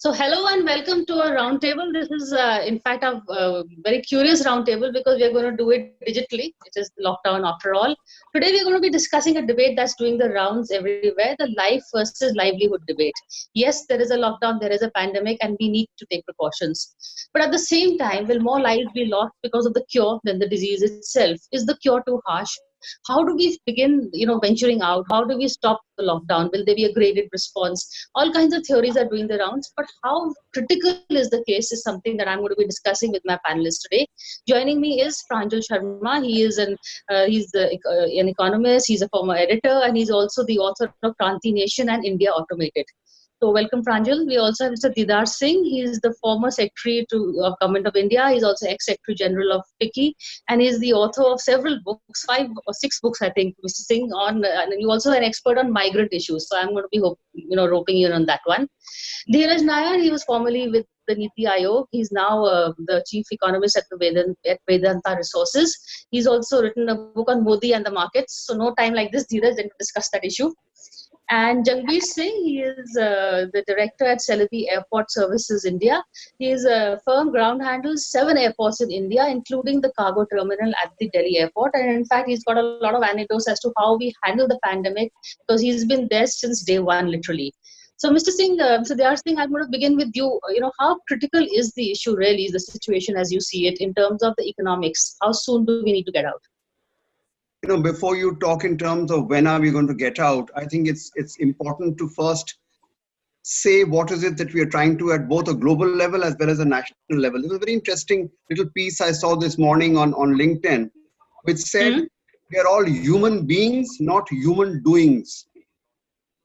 So hello and welcome to our roundtable. This is, in fact, a very curious roundtable because we are going to do it digitally. It is lockdown after all. Today we are going to be discussing a debate that's doing the rounds everywhere: the life versus livelihood debate. Yes, there is a lockdown, there is a pandemic, and we need to take precautions. But at the same time, will more lives be lost because of the cure than the disease itself? Is the cure too harsh? How do we begin, venturing out? How do we stop the lockdown? Will there be a graded response? All kinds of theories are doing the rounds, but how critical is the case is something that I'm going to be discussing with my panelists today. Joining me is Pranjal Sharma. He's an economist, he's a former editor, and he's also the author of Kranti Nation and India Automated. So welcome, Pranjal. We also have Mr. Didar Singh. He is the former Secretary of Government of India. He's also ex-Secretary General of FICCI, and he's the author of several books, 5 or 6 books, I think, Mr. Singh. And you're also an expert on migrant issues. So I'm going to be, roping you in on that one. Dheeraj Nair, he was formerly with the Niti Aayog. He's now the chief economist at Vedanta Resources. He's also written a book on Modi and the markets. So no time like this, Dheeraj, then to discuss that issue. And Jangbir Singh, he is the director at Celebi Airport Services India. His firm ground handles 7 airports in India, including the cargo terminal at the Delhi airport. And in fact, he's got a lot of anecdotes as to how we handle the pandemic because he's been there since day one, literally. So, Mr. Singh, Mr. Dayar Singh, I'm going to begin with you. How critical is the issue really, is the situation as you see it in terms of the economics? How soon do we need to get out? Before you talk in terms of when are we going to get out, I think it's important to first say what is it that we are trying to at both a global level as well as a national level. It was a very interesting little piece I saw this morning on LinkedIn, which said we are all human beings, not human doings.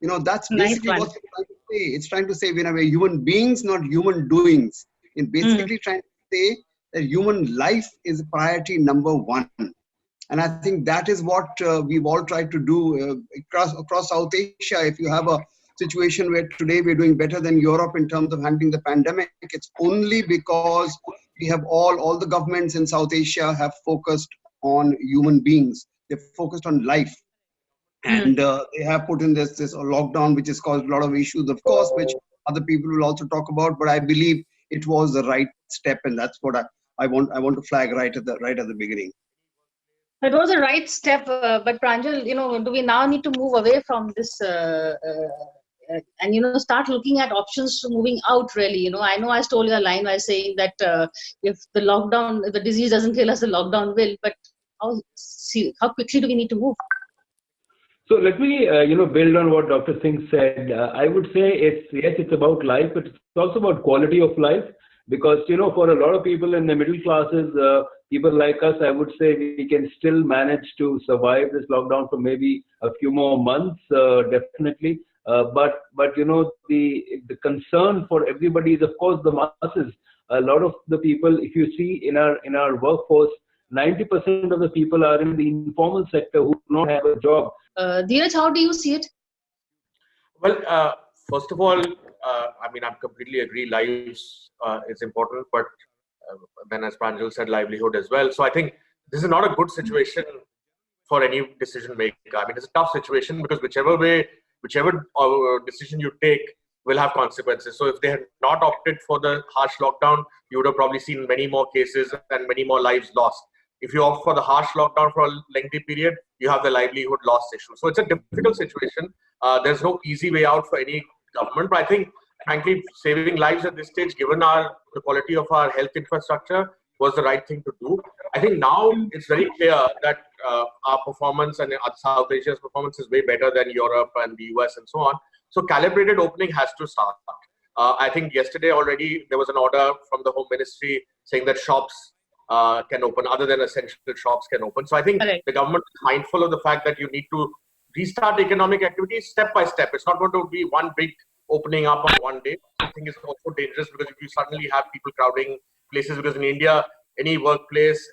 That's basically what it's trying to say. It's trying to say we're human beings, not human doings. It's basically trying to say that human life is priority number one. And I think that is what we've all tried to do across South Asia. If you have a situation where today we're doing better than Europe in terms of handling the pandemic, it's only because we have all the governments in South Asia have focused on human beings. They've focused on life. And they have put in this lockdown, which has caused a lot of issues, of course, which other people will also talk about. But I believe it was the right step, and that's what I want to flag right at the beginning. It was a right step, but Pranjal, do we now need to move away from this and start looking at options to moving out? Really, I know I stole your line by saying that if the disease doesn't kill us, the lockdown will. But how quickly do we need to move? So let me, build on what Dr. Singh said. I would say it's about life, but it's also about quality of life. Because, for a lot of people in the middle classes, people like us, I would say we can still manage to survive this lockdown for maybe a few more months, definitely. But the concern for everybody is, of course, the masses. A lot of the people, if you see in our workforce, 90% of the people are in the informal sector who do not have a job. Dheeraj, how do you see it? Well, first of all, I completely agree. Lives is important, but then, as Pranjal said, livelihood as well. So I think this is not a good situation for any decision maker. It's a tough situation because whichever decision you take will have consequences. So if they had not opted for the harsh lockdown, you would have probably seen many more cases and many more lives lost. If you opt for the harsh lockdown for a lengthy period, you have the livelihood loss issue. So it's a difficult situation. There's no easy way out for any government, but I think, frankly, saving lives at this stage, given the quality of our health infrastructure, was the right thing to do. I think now it's very clear that our performance and South Asia's performance is way better than Europe and the US and so on. So calibrated opening has to start. I think yesterday already there was an order from the Home Ministry saying that shops can open, other than essential shops can open. So I think the government is mindful of the fact that you need to restart economic activities step by step. It's not going to be one big opening up on one day. I think it's also dangerous because if you suddenly have people crowding places, because in India, any workplace,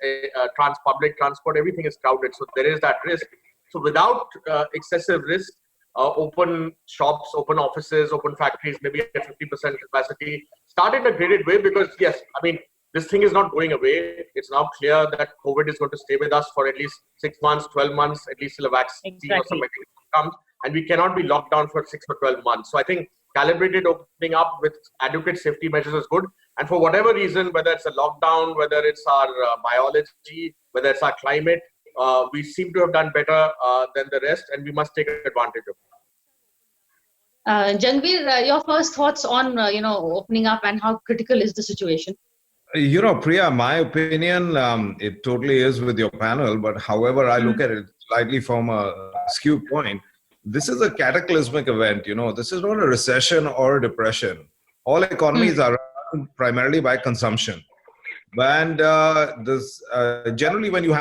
public transport, everything is crowded. So there is that risk. So without excessive risk, open shops, open offices, open factories, maybe at 50% capacity, start in a graded way because, yes, this thing is not going away. It's now clear that COVID is going to stay with us for at least 6 months, 12 months, at least till a vaccine or some mechanism comes. And we cannot be locked down for 6 or 12 months. So I think calibrated opening up with adequate safety measures is good. And for whatever reason, whether it's a lockdown, whether it's our biology, whether it's our climate, we seem to have done better than the rest, and we must take advantage of it. Janveer, your first thoughts on opening up and how critical is the situation? Priya, my opinion, it totally is with your panel, but however I look at it slightly from a skewed point, this is a cataclysmic event. This is not a recession or a depression. All economies are run primarily by consumption. And generally when you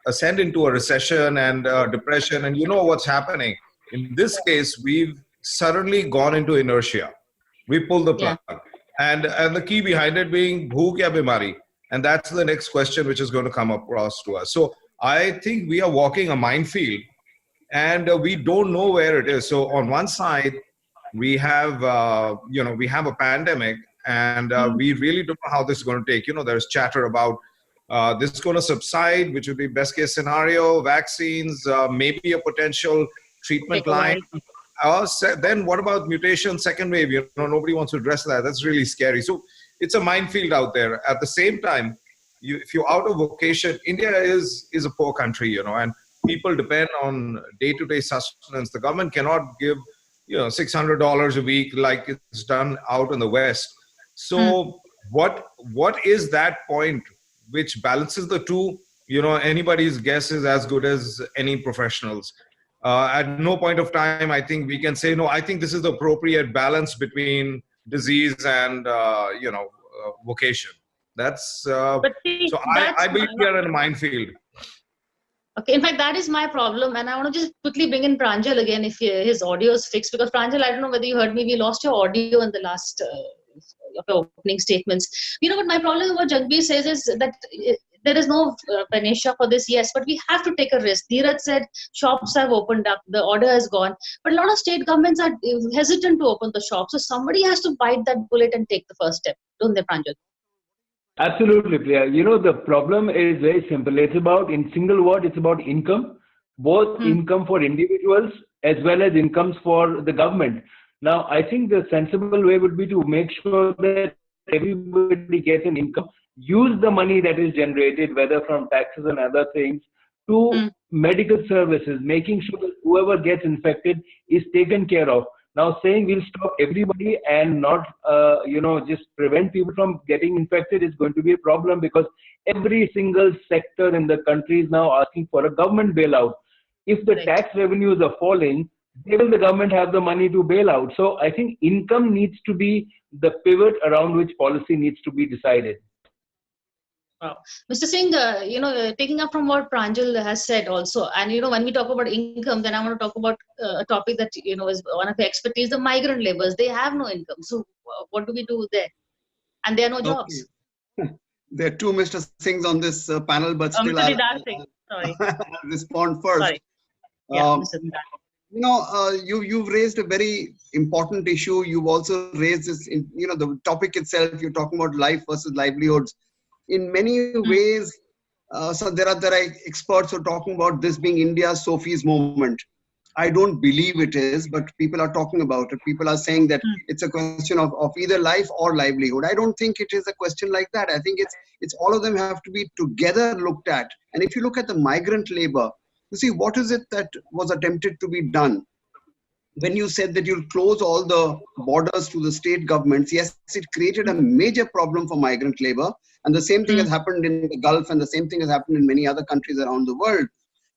ascend into a recession and depression, and you know what's happening. In this case, we've suddenly gone into inertia. We pulled the plug. Yeah. And the key behind it being bhu kya bimari, and that's the next question which is going to come across to us. So I think we are walking a minefield, and we don't know where it is. So on one side, we have we have a pandemic, and we really don't know how this is going to take. There's chatter about this is going to subside, which would be best case scenario, vaccines, maybe a potential treatment line. Then what about mutation, second wave? Nobody wants to address that. That's really scary. So it's a minefield out there. At the same time, if you're out of vocation, India is a poor country, and people depend on day-to-day sustenance. The government cannot give, $600 a week like it's done out in the West. So what is that point which balances the two? Anybody's guess is as good as any professional's. At no point of time, I think we can say, no, I think this is the appropriate balance between disease and, vocation. That's, I believe we are in a minefield. Okay, in fact, that is my problem. And I want to just quickly bring in Pranjal again if his audio is fixed. Because Pranjal, I don't know whether you heard me, we lost your audio in the last of your opening statements. What my problem with what Janveer says is that there is no panacea for this, yes, but we have to take a risk. Dheeraj said shops have opened up, the order has gone, but a lot of state governments are hesitant to open the shops. So somebody has to bite that bullet and take the first step, don't they, Pranjal? Absolutely, Priya. The problem is very simple. It's about, in single word, it's about income, both income for individuals as well as incomes for the government. Now, I think the sensible way would be to make sure that everybody gets an income. Use the money that is generated, whether from taxes and other things, to medical services, making sure that whoever gets infected is taken care of. Now, saying we'll stop everybody and not, just prevent people from getting infected is going to be a problem, because every single sector in the country is now asking for a government bailout. If the tax revenues are falling, will the government have the money to bail out? So I think income needs to be the pivot around which policy needs to be decided. Wow. Mr. Singh, taking up from what Pranjal has said also, and when we talk about income, then I want to talk about a topic that is one of the expertise, the migrant laborers. They have no income. So what do we do there? And there are no jobs. There are two Mr. Singhs on this panel, but still I'll respond first. Sorry. Yeah, you've raised a very important issue. You've also raised this, the topic itself. You're talking about life versus livelihoods. In many ways, so there are experts who are talking about this being India's Sophie's moment. I don't believe it is, but people are talking about it. People are saying that it's a question of either life or livelihood. I don't think it is a question like that. I think it's all of them have to be together looked at. And if you look at the migrant labor, you see, what is it that was attempted to be done? When you said that you'll close all the borders to the state governments, yes, it created a major problem for migrant labor. And the same thing has happened in the Gulf, and the same thing has happened in many other countries around the world.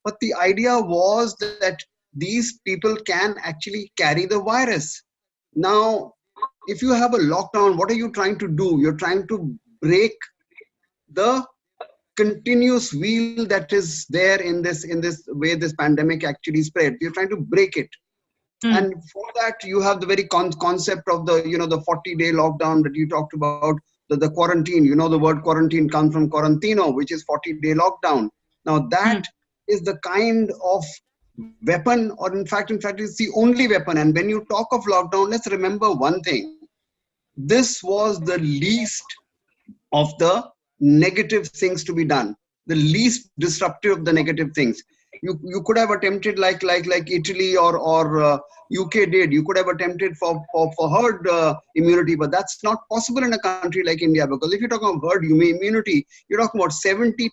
But the idea was that these people can actually carry the virus. Now, if you have a lockdown, what are you trying to do? You're trying to break the continuous wheel that is there in this way this pandemic actually spread. You're trying to break it. And for that, you have the very concept of the 40-day lockdown that you talked about, the quarantine. The word quarantine comes from quarantino, which is 40-day lockdown. Now that is the kind of weapon, or in fact, it's the only weapon. And when you talk of lockdown, let's remember one thing. This was the least of the negative things to be done, the least disruptive of the negative things. You could have attempted like Italy or UK did. You could have attempted for herd immunity, but that's not possible in a country like India, because if you're talking about herd immunity, you're talking about 70%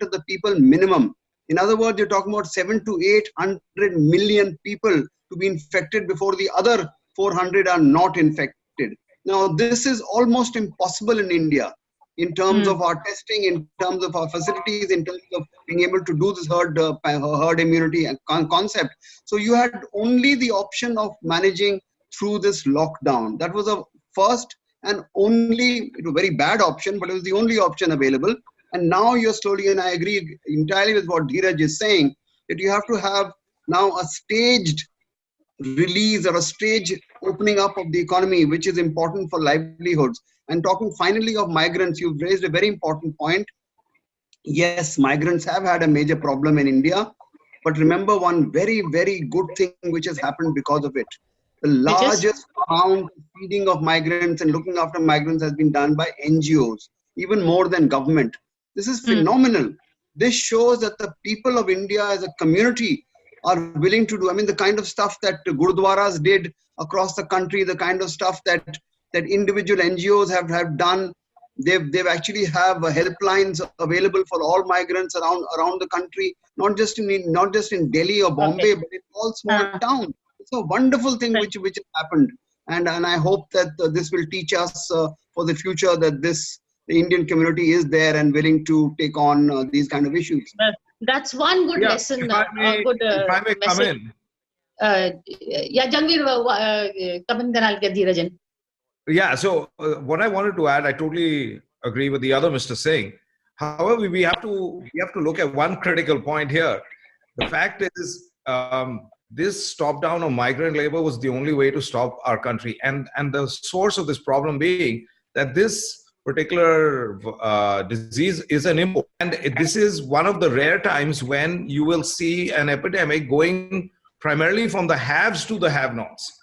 of the people minimum. In other words, you're talking about 700 to 800 million people to be infected before the other 400 are not infected. Now, this is almost impossible in India in terms of our testing, in terms of our facilities, in terms of being able to do this herd immunity concept. So you had only the option of managing through this lockdown. That was a first and only, it was a very bad option, but it was the only option available. And now you're slowly, and I agree entirely with what Dheeraj is saying, that you have to have now a staged release or a stage opening up of the economy, which is important for livelihoods. And talking finally of migrants, you've raised a very important point. Yes, migrants have had a major problem in India, but remember one very, very good thing which has happened because of it. The largest amount of feeding of migrants and looking after migrants has been done by NGOs, even more than government. This is phenomenal. This shows that the people of India as a community are willing to do. I mean, the kind of stuff that Gurudwaras did across the country, the kind of stuff that individual NGOs have done. They've actually have helplines available for all migrants around the country, not just in Delhi or Bombay, but in all small towns. It's a wonderful thing which has happened, and I hope that this will teach us for the future that the Indian community is there and willing to take on these kind of issues. That's one good lesson. If I may come in. Jangveer, come in, then I'll get Dheeraj in. Yeah, so what I wanted to add, I totally agree with the other Mr. Singh. However, we have to look at one critical point here. The fact is, this stop down of migrant labor was the only way to stop our country, and the source of this problem being that this particular disease is an import, and this is one of the rare times when you will see an epidemic going primarily from the haves to the have-nots.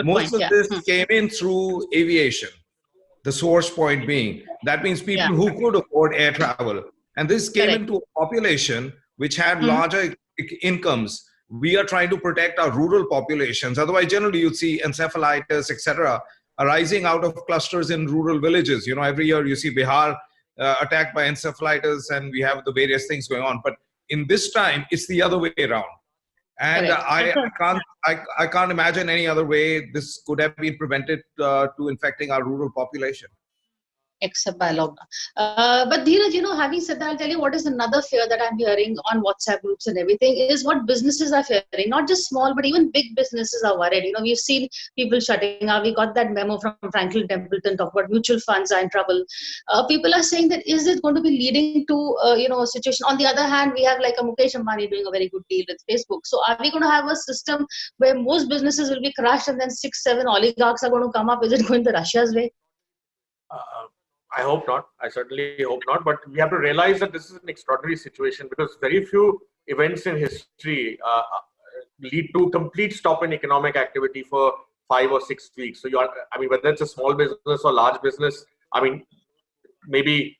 Most of this came in through aviation, the source point being. That means people who could afford air travel. And this came into a population which had larger incomes. We are trying to protect our rural populations. Otherwise, generally, you'd see encephalitis, etc., arising out of clusters in rural villages. You know, every year you see Bihar attacked by encephalitis, and we have the various things going on. But in this time, it's the other way around. And I can't imagine any other way this could have been prevented to infecting our rural population. Except by lockdown. But Dheeraj, having said that, I'll tell you what is another fear that I'm hearing on WhatsApp groups and everything is what businesses are fearing. Not just small, but even big businesses are worried. We've seen people shutting up. We got that memo from Franklin Templeton talk about mutual funds are in trouble. People are saying that is it going to be leading to a situation? On the other hand, we have like a Mukesh Ambani doing a very good deal with Facebook. So are we going to have a system where most businesses will be crushed and then 6-7 oligarchs are going to come up? Is it going the Russia's way? I hope not. I certainly hope not. But we have to realize that this is an extraordinary situation because very few events in history lead to complete stop in economic activity for 5 or 6 weeks. So whether it's a small business or large business, maybe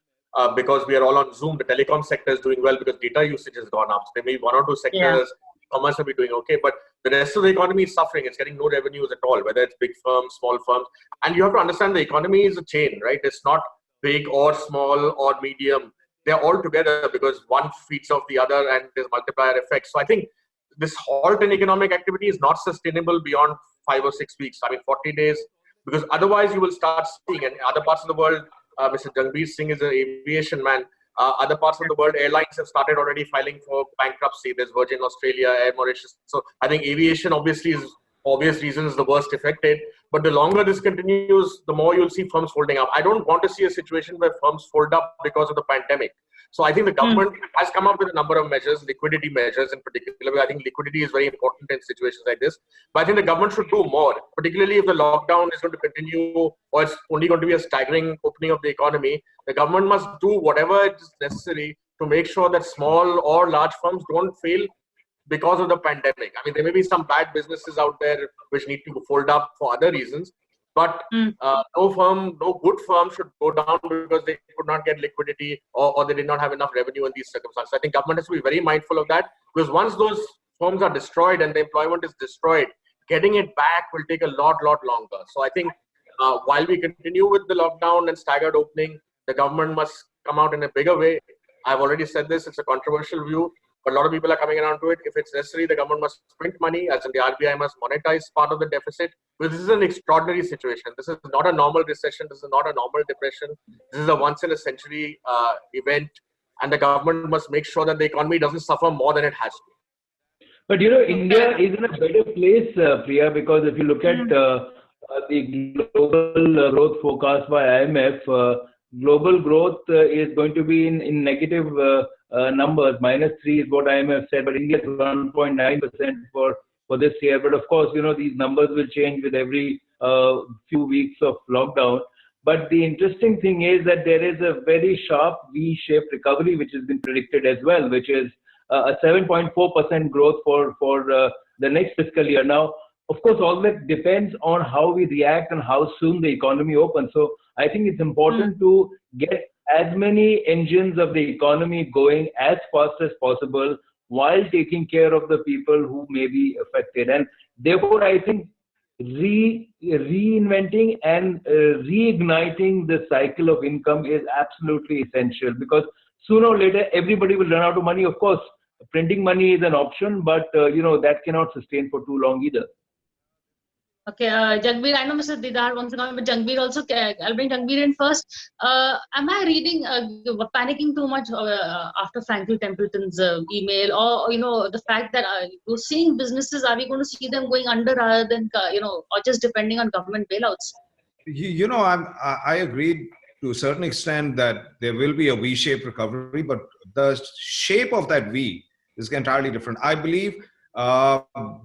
because we are all on Zoom, the telecom sector is doing well because data usage has gone up. So there may be 1 or 2 sectors, commerce will be doing okay, but the rest of the economy is suffering. It's getting no revenues at all, whether it's big firms, small firms. And you have to understand the economy is a chain, right? It's not big or small or medium. They're all together because one feeds off the other and there's multiplier effects. So I think this halt in economic activity is not sustainable beyond 5 or 6 weeks. 40 days, because otherwise you will start seeing, and other parts of the world, Mr. Jangveer Singh is an aviation man. Other parts of the world, airlines have started already filing for bankruptcy. There's Virgin Australia, Air Mauritius. So I think aviation obviously is obvious reasons the worst affected. But the longer this continues, the more you'll see firms folding up. I don't want to see a situation where firms fold up because of the pandemic. So I think the government has come up with a number of measures, liquidity measures in particular. I think liquidity is very important in situations like this. But I think the government should do more, particularly if the lockdown is going to continue or it's only going to be a staggering opening of the economy. The government must do whatever is necessary to make sure that small or large firms don't fail because of the pandemic. There may be some bad businesses out there which need to fold up for other reasons. But no good firm should go down because they could not get liquidity or they did not have enough revenue in these circumstances. I think government has to be very mindful of that, because once those firms are destroyed and the employment is destroyed, getting it back will take a lot longer. So I think while we continue with the lockdown and staggered opening, the government must come out in a bigger way. I've already said this, it's a controversial view, but a lot of people are coming around to it. If it's necessary, the government must print money, as in the RBI must monetize part of the deficit. Because this is an extraordinary situation. This is not a normal recession. This is not a normal depression. This is a once in a century event. And the government must make sure that the economy doesn't suffer more than it has to. But India is in a better place, Priya, because if you look at the global growth forecast by IMF, global growth is going to be in negative numbers. -3 is what IMF said, but India is 1.9% for this year. But of course, these numbers will change with every few weeks of lockdown. But the interesting thing is that there is a very sharp V-shaped recovery, which has been predicted as well, which is a 7.4% growth for the next fiscal year. Now, of course, all that depends on how we react and how soon the economy opens. So I think it's important to get as many engines of the economy going as fast as possible while taking care of the people who may be affected. And therefore, I think reinventing and reigniting the cycle of income is absolutely essential, because sooner or later, everybody will run out of money. Of course, printing money is an option, but that cannot sustain for too long either. Okay, Jagbir, I know Mr. Didar wants to comment, but Jagbir also, I'll bring Jagbir in first. Am I reading, panicking too much after Franklin Templeton's email, or, the fact that you're seeing businesses, are we going to see them going under rather than, or just depending on government bailouts? I agree to a certain extent that there will be a V-shaped recovery, but the shape of that V is entirely different. I believe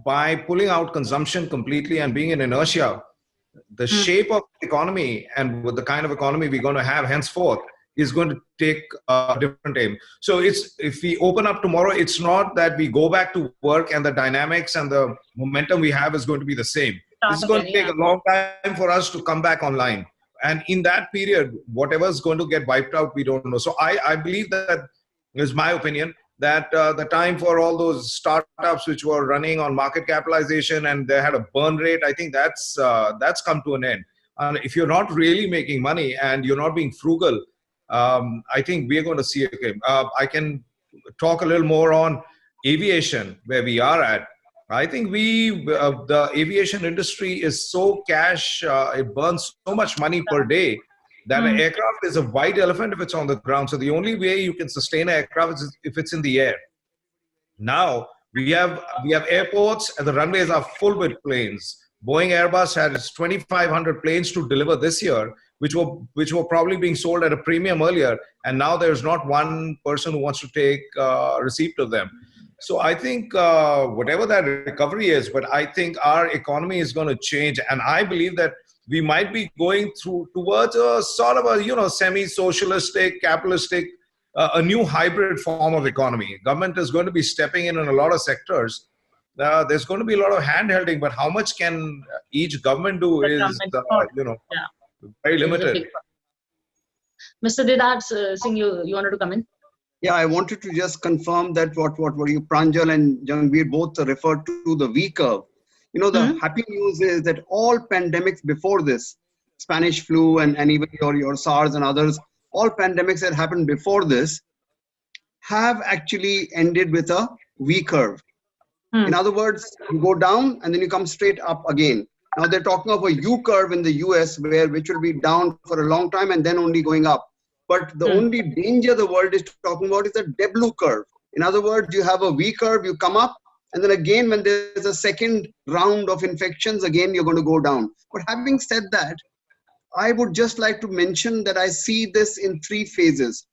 by pulling out consumption completely and being in inertia, the shape of the economy and with the kind of economy we're going to have henceforth is going to take a different aim. So if we open up tomorrow, it's not that we go back to work and the dynamics and the momentum we have is going to be the same. It's going to take a long time for us to come back online. And in that period, whatever is going to get wiped out, we don't know. So I believe that is my opinion, that the time for all those startups which were running on market capitalization and they had a burn rate, I think that's come to an end. And if you're not really making money and you're not being frugal, I think we're going to see it again. I can talk a little more on aviation, where we are at. I think the aviation industry is so cash, it burns so much money per day that an aircraft is a white elephant if it's on the ground. So the only way you can sustain an aircraft is if it's in the air. Now we have airports and the runways are full with planes. Boeing Airbus has 2,500 planes to deliver this year, which were probably being sold at a premium earlier, and now there's not one person who wants to take receipt of them. So I think whatever that recovery is, but I think our economy is going to change, and I believe that we might be going towards a sort of a semi-socialistic, capitalistic, a new hybrid form of economy. Government is going to be stepping in a lot of sectors. There's going to be a lot of hand-holding, but how much can each government do is very limited. Mr. Didar Singh, you wanted to come in? Yeah, I wanted to just confirm that what you, Pranjal and Jagbir, both referred to the V curve. The happy news is that all pandemics before this, Spanish flu and even your SARS and others, all pandemics that happened before this have actually ended with a V curve. In other words, you go down and then you come straight up again. Now they're talking of a U curve in the US which will be down for a long time and then only going up. But the only danger the world is talking about is the W curve. In other words, you have a V curve, you come up, and then again, when there's a second round of infections, again, you're going to go down. But having said that, I would just like to mention that I see this in 3 phases.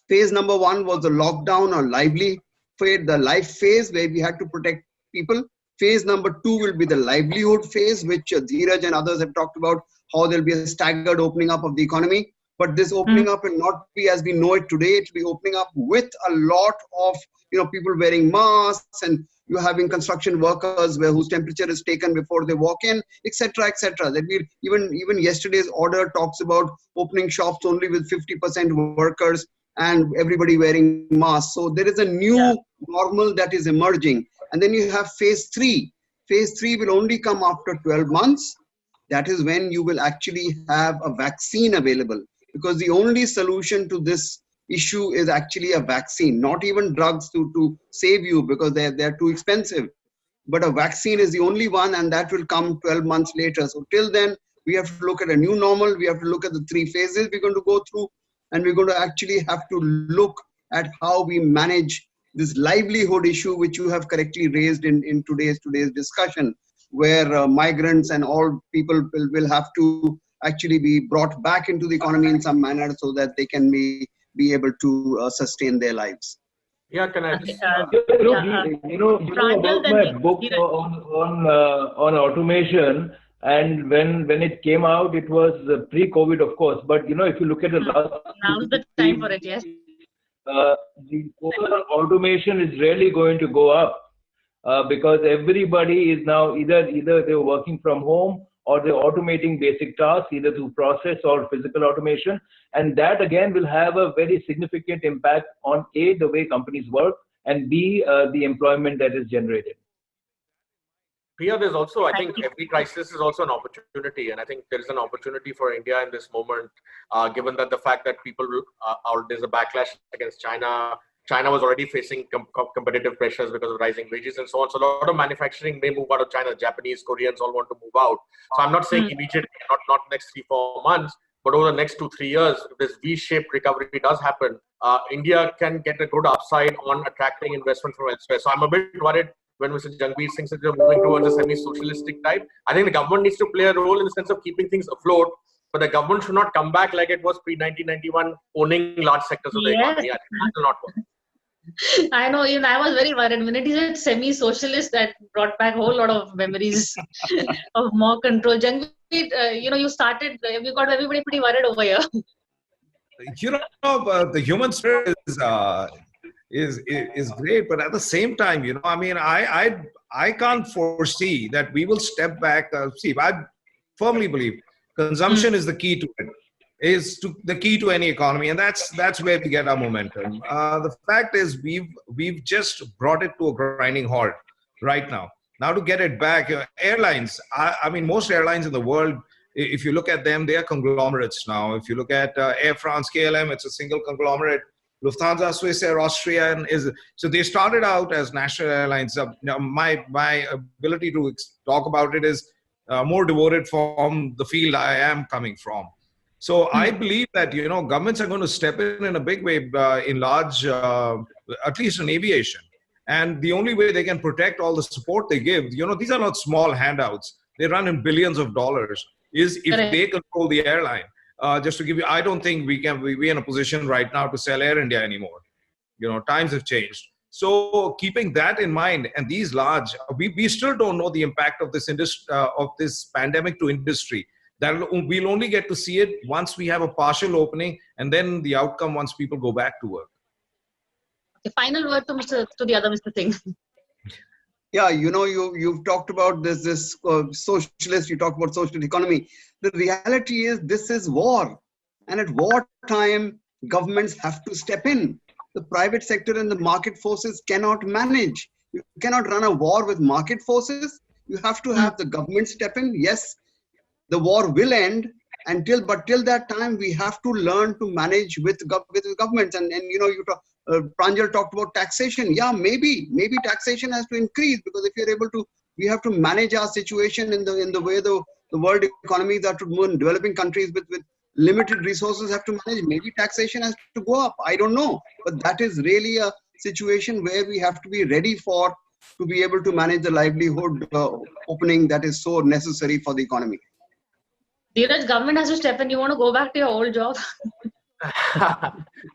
Phase number 1 was the lockdown or the life phase, where we had to protect people. Phase number 2 will be the livelihood phase, which Dheeraj and others have talked about, how there'll be a staggered opening up of the economy. But this opening up will not be as we know it today. It will be opening up with a lot of people wearing masks and you're having construction workers whose temperature is taken before they walk in, etc., etc. That we even yesterday's order talks about opening shops only with 50% workers and everybody wearing masks. So there is a new normal that is emerging. And then you have phase 3. Phase 3 will only come after 12 months. That is when you will actually have a vaccine available, because the only solution to this issue is actually a vaccine, not even drugs to save you, because they're too expensive. But a vaccine is the only one, and that will come 12 months later. So till then, we have to look at a new normal. We have to look at the 3 phases we're going to go through, and we're going to actually have to look at how we manage this livelihood issue, which you have correctly raised in today's discussion, where migrants and all people will have to actually be brought back into the economy in some manner so that they can be able to sustain their lives. Yeah, can I? You know about my book on automation, and when it came out, it was pre-COVID, of course. But if you look at the last, now's the time for it. Yes. The focus on automation is really going to go up because everybody is now either they're working from home or they're automating basic tasks, either through process or physical automation. And that again will have a very significant impact on A, the way companies work, and B, the employment that is generated. Priya, there's also, I think every crisis is also an opportunity. And I think there is an opportunity for India in this moment, given that the fact that people, there's a backlash against China. China was already facing competitive pressures because of rising wages and so on. So a lot of manufacturing may move out of China. Japanese, Koreans all want to move out. So I'm not saying immediately, not next 3-4 months, but over the next 2-3 years, if this V-shaped recovery does happen, India can get a good upside on attracting investment from elsewhere. So I'm a bit worried when Mr. Jagmeet Singh says we're moving towards a semi-socialistic type. I think the government needs to play a role in the sense of keeping things afloat, but the government should not come back like it was pre-1991, owning large sectors of the economy. I think that will not work. I know, even I was very worried. When it is semi-socialist, that brought back a whole lot of memories of more control. Jagmeet, you started, you got everybody pretty worried over here. The human spirit is great, but at the same time, I can't foresee that we will step back. See, I firmly believe consumption is the key to it. The key to any economy, and that's where we get our momentum. The fact is, we've just brought it to a grinding halt right now. Now to get it back, airlines. Most airlines in the world, if you look at them, they are conglomerates now. If you look at Air France, KLM, it's a single conglomerate. Lufthansa, Swiss Air, Austrian so they started out as national airlines. My ability to talk about it is more devoted from the field I am coming from. So I believe that, governments are going to step in a big way in large, at least in aviation. And the only way they can protect all the support they give, these are not small handouts. They run in billions of dollars, is if they control the airline. Just to give you, I don't think we're in a position right now to sell Air India anymore. Times have changed. So keeping that in mind, and these large, we still don't know the impact of this pandemic to industry. We'll only get to see it once we have a partial opening, and then the outcome once people go back to work. The final word to the other Mr. Singh. Yeah, you've talked about this socialist. You talked about social economy. The reality is this is war, and at war time, governments have to step in. The private sector and the market forces cannot manage. You cannot run a war with market forces. You have to have the government step in. Yes, the war will end, but till that time, we have to learn to manage with governments. And Pranjal talked about taxation. Yeah, maybe taxation has to increase, because if you're able to, we have to manage our situation in the way the world economies are to move in developing countries with limited resources have to manage. Maybe taxation has to go up. I don't know, but that is really a situation where we have to be ready to be able to manage the livelihood opening that is so necessary for the economy. Dheeraj, government has to step in. You want to go back to your old job?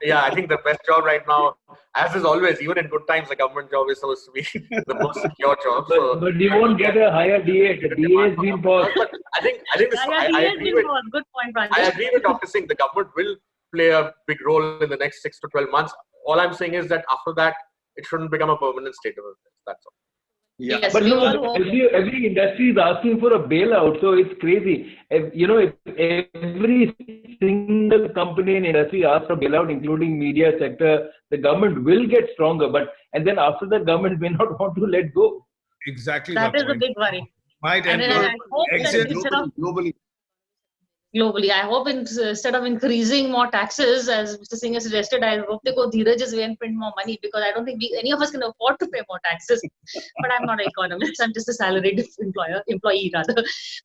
Yeah, I think the best job right now, as is always, even in good times, the government job is supposed to be the most secure job. But you won't get a higher DA. The DA has been paused. I think I agree with. Good point, Pranjal. I agree with Dr. Singh. The government will play a big role in the next 6 to 12 months. All I'm saying is that after that, it shouldn't become a permanent state of affairs. That's all. Yeah. Yes, But we no, all hope. every industry is asking for a bailout, so it's crazy. If every single company in industry asks for a bailout, including media sector, the government will get stronger. And then after that, government may not want to let go. Exactly That my is the point. big worry. Might And then enter I hope that exit. instead of Globally. I hope instead of increasing more taxes, as Mr. Singh has suggested, I hope they go Dheeraj's way and print more money, because I don't think any of us can afford to pay more taxes. But I'm not an economist. I'm just a salaried employee rather.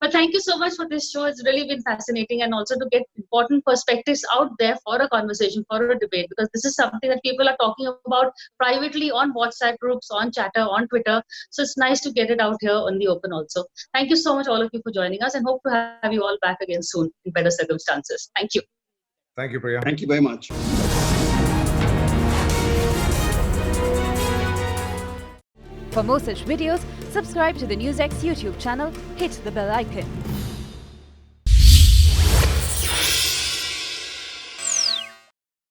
But thank you so much for this show. It's really been fascinating, and also to get important perspectives out there for a conversation, for a debate, because this is something that people are talking about privately on WhatsApp groups, on Chatter, on Twitter. So it's nice to get it out here on the open also. Thank you so much, all of you, for joining us, and hope to have you all back again soon in better circumstances. Thank you. Thank you, Priya. Thank you very much. For more such videos, subscribe to the NewsX YouTube channel, hit the bell icon.